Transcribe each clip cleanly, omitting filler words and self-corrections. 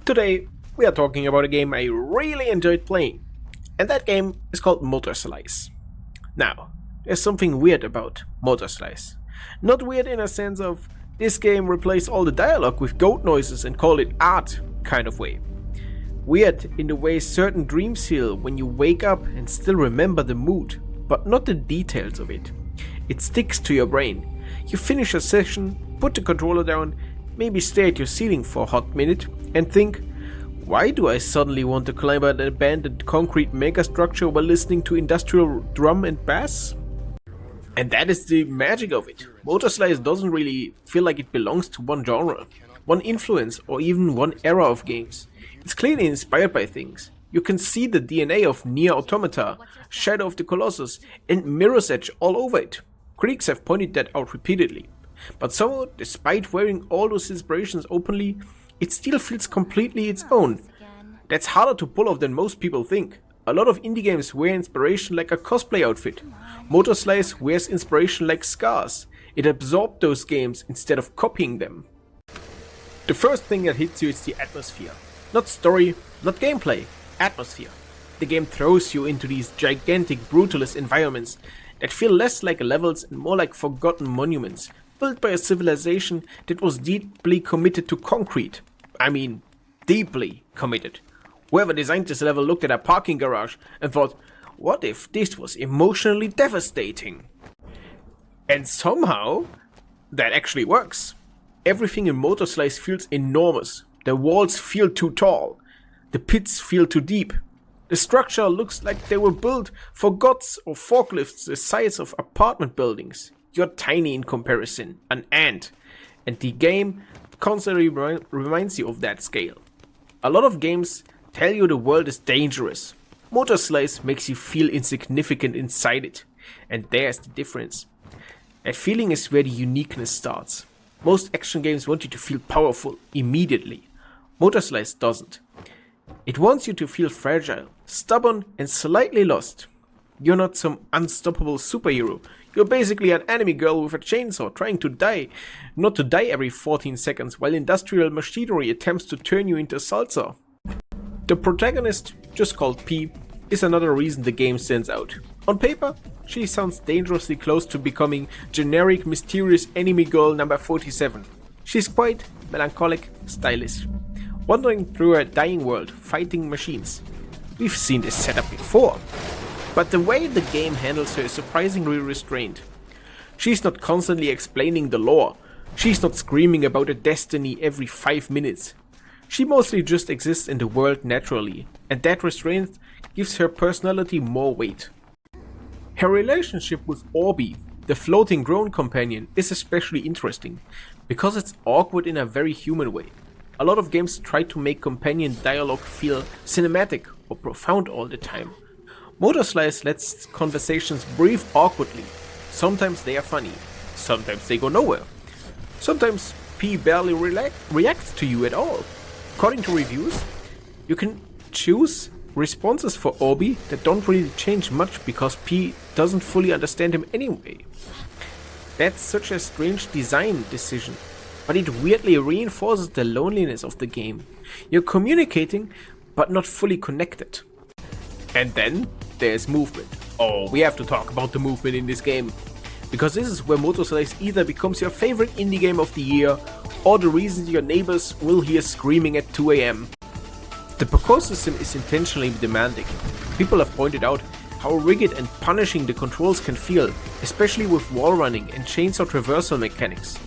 Today, we are talking about a game I really enjoyed playing, and that game is called MOTORSLICE. Now, there's something weird about MOTORSLICE. Not weird in a sense of this game replaced all the dialogue with goat noises and called it art kind of way. Weird in the way certain dreams feel when you wake up and still remember the mood, but not the details of it. It sticks to your brain. You finish a session, put the controller down, maybe stare at your ceiling for a hot minute and think, why do I suddenly want to climb an abandoned concrete megastructure while listening to industrial drum and bass? And that is the magic of it. MOTORSLICE doesn't really feel like it belongs to one genre, one influence, or even one era of games. It's clearly inspired by things. You can see the DNA of NieR Automata, Shadow of the Colossus, and Mirror's Edge all over it. Critics have pointed that out repeatedly. But somehow, despite wearing all those inspirations openly, it still feels completely its own. That's harder to pull off than most people think. A lot of indie games wear inspiration like a cosplay outfit. MOTORSLICE wears inspiration like scars. It absorbed those games instead of copying them. The first thing that hits you is the atmosphere. Not story, not gameplay, atmosphere. The game throws you into these gigantic Brutalist environments that feel less like levels and more like forgotten monuments, built by a civilization that was deeply committed to concrete. I mean, deeply committed. Whoever designed this level looked at a parking garage and thought, what if this was emotionally devastating? And somehow, that actually works. Everything in MOTORSLICE feels enormous. The walls feel too tall. The pits feel too deep. The structure looks like they were built for gods or forklifts the size of apartment buildings. You're tiny in comparison, an ant. And the game constantly reminds you of that scale. A lot of games tell you the world is dangerous. MOTORSLICE makes you feel insignificant inside it. And there's the difference. That feeling is where the uniqueness starts. Most action games want you to feel powerful immediately. MOTORSLICE doesn't. It wants you to feel fragile, stubborn, and slightly lost. You're not some unstoppable superhero. You're basically an enemy girl with a chainsaw trying to die, not to die every 14 seconds while industrial machinery attempts to turn you into salsa. The protagonist, just called P, is another reason the game stands out. On paper, she sounds dangerously close to becoming generic, mysterious enemy girl number 47. She's quite melancholic, stylish, wandering through a dying world, fighting machines. We've seen this setup before. But the way the game handles her is surprisingly restrained. She's not constantly explaining the lore. She's not screaming about a destiny every 5 minutes. She mostly just exists in the world naturally, and that restraint gives her personality more weight. Her relationship with Orbi, the floating drone companion, is especially interesting, because it's awkward in a very human way. A lot of games try to make companion dialogue feel cinematic or profound all the time. MOTORSLICE lets conversations breathe awkwardly. Sometimes they are funny, sometimes they go nowhere. Sometimes P barely reacts to you at all. According to reviews, you can choose responses for Orbi that don't really change much because P doesn't fully understand him anyway. That's such a strange design decision, but it weirdly reinforces the loneliness of the game. You're communicating, but not fully connected. And then there's movement. Oh, we have to talk about the movement in this game. Because this is where MOTORSLICE either becomes your favorite indie game of the year, or the reason your neighbors will hear screaming at 2 AM. The parkour system is intentionally demanding. People have pointed out how rigid and punishing the controls can feel, especially with wall running and chainsaw traversal mechanics.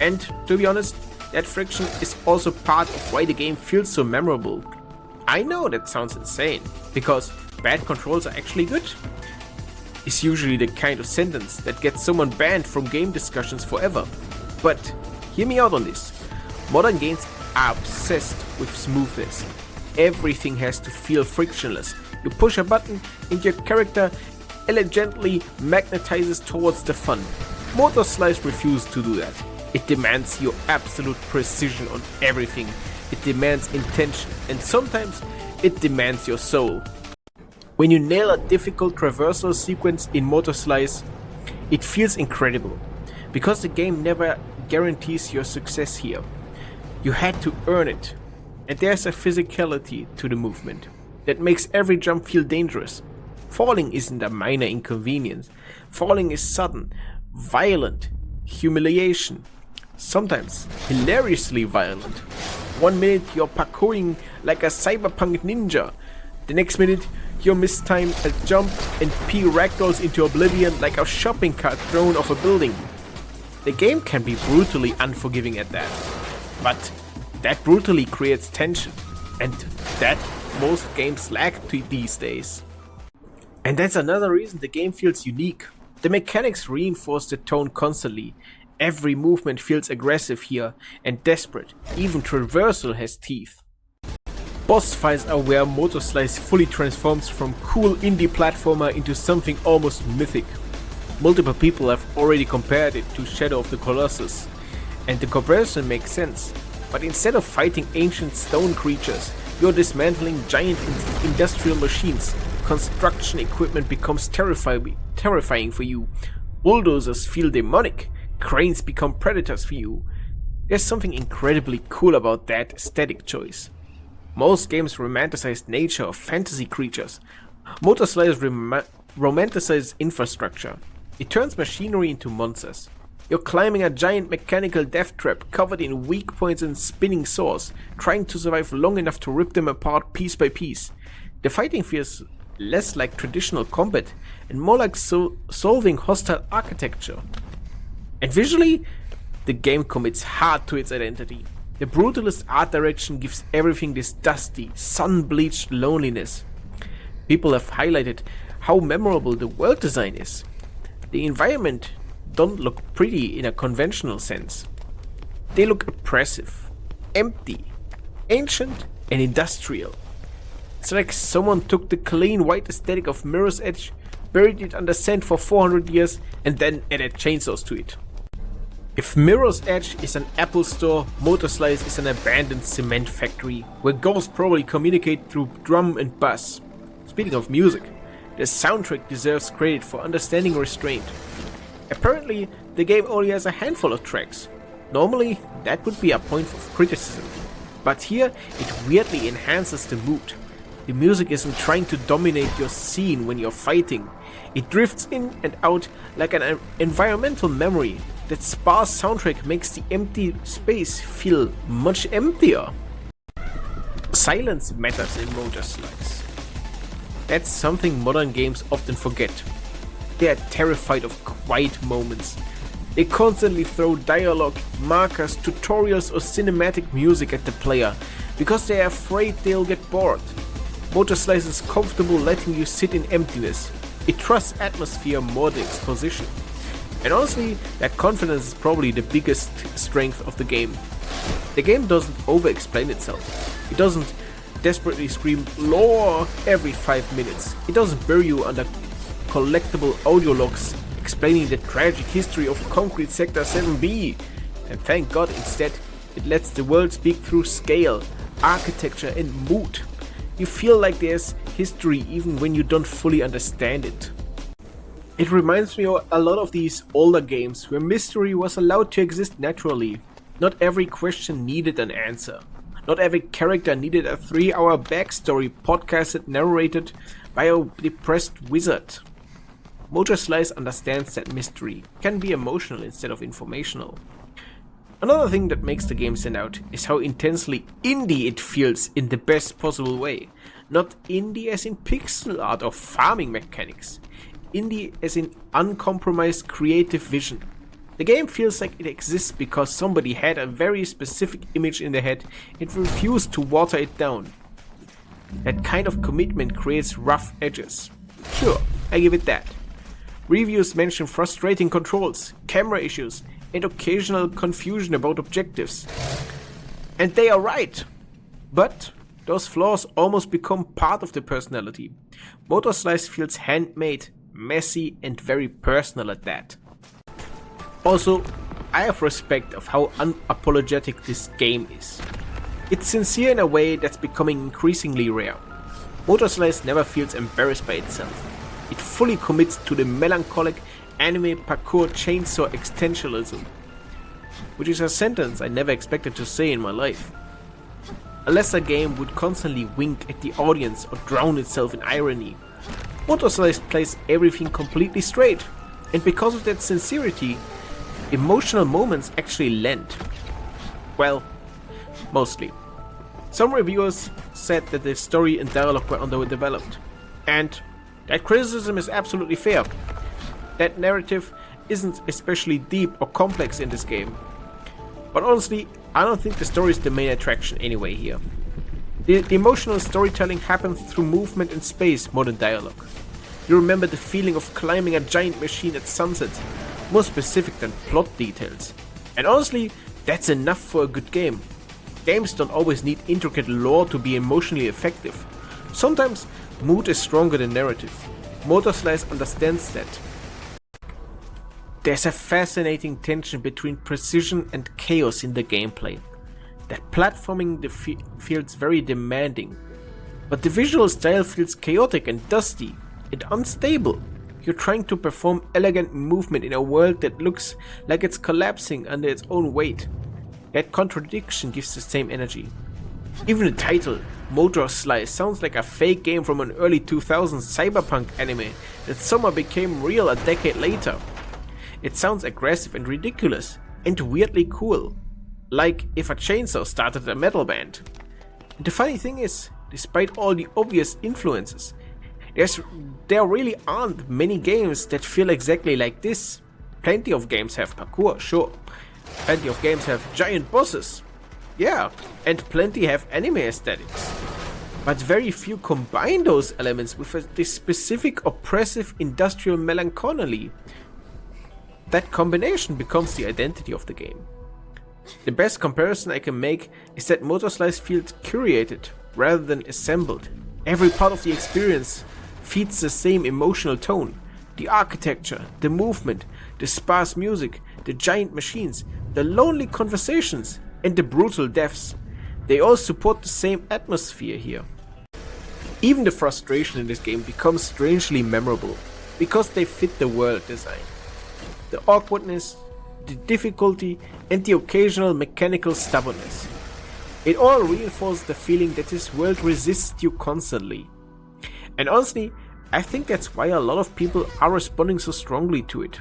And to be honest, that friction is also part of why the game feels so memorable. I know that sounds insane, because bad controls are actually good. It's usually the kind of sentence that gets someone banned from game discussions forever. But hear me out on this. Modern games are obsessed with smoothness. Everything has to feel frictionless. You push a button and your character elegantly magnetizes towards the fun. MOTORSLICE refuses to do that. It demands your absolute precision on everything. It demands intention, and sometimes it demands your soul. When you nail a difficult traversal sequence in MOTORSLICE, it feels incredible, because the game never guarantees your success here. You had to earn it. And there's a physicality to the movement that makes every jump feel dangerous. Falling isn't a minor inconvenience. Falling is sudden, violent, humiliation, sometimes hilariously violent. 1 minute you're parkouring like a cyberpunk ninja, the next minute you mistime a jump and pee ragdolls into oblivion like a shopping cart thrown off a building. The game can be brutally unforgiving at that, but that brutally creates tension, and that most games lack these days. And that's another reason the game feels unique. The mechanics reinforce the tone constantly. Every movement feels aggressive here and desperate. Even traversal has teeth. Boss fights are where MOTORSLICE fully transforms from cool indie platformer into something almost mythic. Multiple people have already compared it to Shadow of the Colossus, and the comparison makes sense. But instead of fighting ancient stone creatures, you're dismantling giant industrial machines. Construction equipment becomes terrifying for you. Bulldozers feel demonic. Cranes become predators for you. There's something incredibly cool about that aesthetic choice. Most games romanticize nature or fantasy creatures. MOTORSLICE romanticizes infrastructure. It turns machinery into monsters. You're climbing a giant mechanical death trap covered in weak points and spinning saws, trying to survive long enough to rip them apart piece by piece. The fighting feels less like traditional combat and more like solving hostile architecture. And visually, the game commits hard to its identity. The Brutalist art direction gives everything this dusty, sun-bleached loneliness. People have highlighted how memorable the world design is. The environment don't look pretty in a conventional sense. They look oppressive, empty, ancient and industrial. It's like someone took the clean white aesthetic of Mirror's Edge, buried it under sand for 400 years and then added chainsaws to it. If Mirror's Edge is an Apple store, MOTORSLICE is an abandoned cement factory, where ghosts probably communicate through drum and bass. Speaking of music, the soundtrack deserves credit for understanding restraint. Apparently, the game only has a handful of tracks. Normally, that would be a point of criticism. But here, it weirdly enhances the mood. The music isn't trying to dominate your scene when you're fighting. It drifts in and out like an environmental memory. That sparse soundtrack makes the empty space feel much emptier. Silence matters in MOTORSLICE. That's something modern games often forget. They are terrified of quiet moments. They constantly throw dialogue, markers, tutorials or cinematic music at the player because they are afraid they'll get bored. MOTORSLICE is comfortable letting you sit in emptiness. It trusts atmosphere more than exposition. And honestly, that confidence is probably the biggest strength of the game. The game doesn't over-explain itself. It doesn't desperately scream lore every 5 minutes. It doesn't bury you under collectible audio logs explaining the tragic history of Concrete Sector 7B. And thank God instead, it lets the world speak through scale, architecture and mood. You feel like there's history even when you don't fully understand it. It reminds me of a lot of these older games where mystery was allowed to exist naturally. Not every question needed an answer. Not every character needed a 3-hour backstory podcasted narrated by a depressed wizard. MOTORSLICE understands that mystery can be emotional instead of informational. Another thing that makes the game stand out is how intensely indie it feels in the best possible way. Not indie as in pixel art or farming mechanics. Indie as in uncompromised creative vision. The game feels like it exists because somebody had a very specific image in their head and refused to water it down. That kind of commitment creates rough edges. Sure, I give it that. Reviews mention frustrating controls, camera issues, and occasional confusion about objectives. And they are right. But those flaws almost become part of the personality. MOTORSLICE feels handmade, messy and very personal at that. Also, I have respect of how unapologetic this game is. It's sincere in a way that's becoming increasingly rare. MOTORSLICE never feels embarrassed by itself. It fully commits to the melancholic anime parkour chainsaw existentialism, which is a sentence I never expected to say in my life. a lesser game would constantly wink at the audience or drown itself in irony. MOTORSLICE plays everything completely straight, and because of that sincerity, emotional moments actually land. Well, mostly. Some reviewers said that the story and dialogue were underdeveloped, and that criticism is absolutely fair. That narrative isn't especially deep or complex in this game. But honestly, I don't think the story is the main attraction anyway here. The emotional storytelling happens through movement in space more than dialogue. You remember the feeling of climbing a giant machine at sunset, more specific than plot details. And honestly, that's enough for a good game. Games don't always need intricate lore to be emotionally effective. Sometimes mood is stronger than narrative. MOTORSLICE understands that. There's a fascinating tension between precision and chaos in the gameplay. That platforming feels very demanding, but the visual style feels chaotic and dusty and unstable. You're trying to perform elegant movement in a world that looks like it's collapsing under its own weight. That contradiction gives the same energy. Even the title, MOTORSLICE, sounds like a fake game from an early 2000s cyberpunk anime that somehow became real a decade later. It sounds aggressive and ridiculous, and weirdly cool. Like if a chainsaw started a metal band. And the funny thing is, despite all the obvious influences, there really aren't many games that feel exactly like this. Plenty of games have parkour, sure. Plenty of games have giant bosses. Yeah, and plenty have anime aesthetics. But very few combine those elements with this specific oppressive industrial melancholy. That combination becomes the identity of the game. The best comparison I can make is that MOTORSLICE feels curated rather than assembled. Every part of the experience feeds the same emotional tone. The architecture, the movement, the sparse music, the giant machines, the lonely conversations, and the brutal deaths. They all support the same atmosphere here. Even the frustration in this game becomes strangely memorable, because they fit the world design. The awkwardness, the difficulty, and the occasional mechanical stubbornness. It all reinforces the feeling that this world resists you constantly. And honestly, I think that's why a lot of people are responding so strongly to it.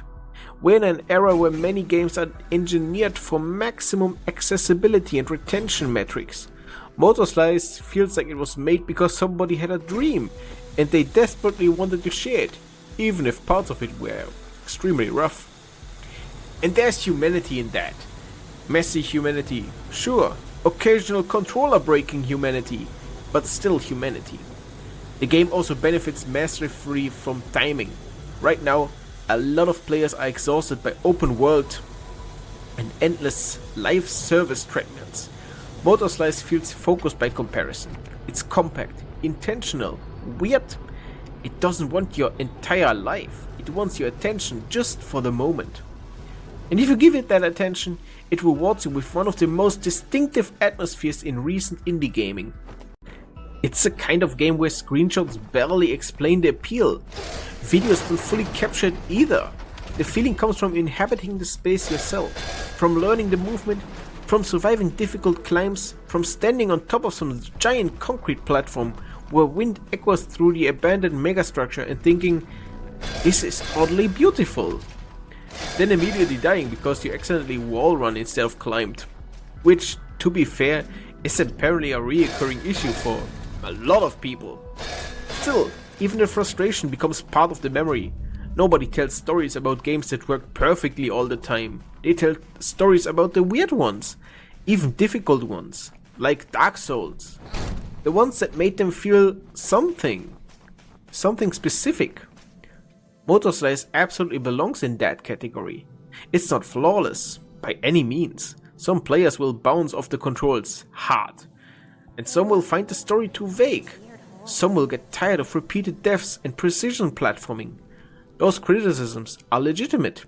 We're in an era where many games are engineered for maximum accessibility and retention metrics. MOTORSLICE feels like it was made because somebody had a dream and they desperately wanted to share it, even if parts of it were extremely rough. And there's humanity in that. Messy humanity, sure, occasional controller breaking humanity, but still humanity. The game also benefits massively from timing. Right now, a lot of players are exhausted by open world and endless live service treadmills. MOTORSLICE feels focused by comparison. It's compact, intentional, weird. It doesn't want your entire life. It wants your attention just for the moment. And if you give it that attention, it rewards you with one of the most distinctive atmospheres in recent indie gaming. It's a kind of game where screenshots barely explain the appeal. Videos don't fully capture it either. The feeling comes from inhabiting the space yourself, from learning the movement, from surviving difficult climbs, from standing on top of some giant concrete platform where wind echoes through the abandoned megastructure and thinking, this is oddly beautiful. Then immediately dying because you accidentally wall run instead of climbed. Which, to be fair, is apparently a reoccurring issue for a lot of people. Still, even the frustration becomes part of the memory. Nobody tells stories about games that work perfectly all the time. They tell stories about the weird ones, even difficult ones, like Dark Souls. The ones that made them feel something specific. MOTORSLICE absolutely belongs in that category. It's not flawless, by any means. Some players will bounce off the controls hard, and some will find the story too vague. Some will get tired of repeated deaths and precision platforming. Those criticisms are legitimate.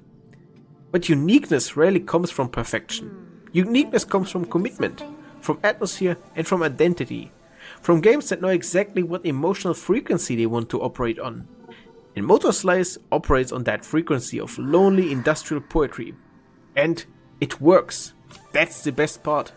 But uniqueness rarely comes from perfection. Uniqueness comes from commitment, from atmosphere, and from identity. From games that know exactly what emotional frequency they want to operate on. And MOTORSLICE operates on that frequency of lonely industrial poetry. And it works. That's the best part.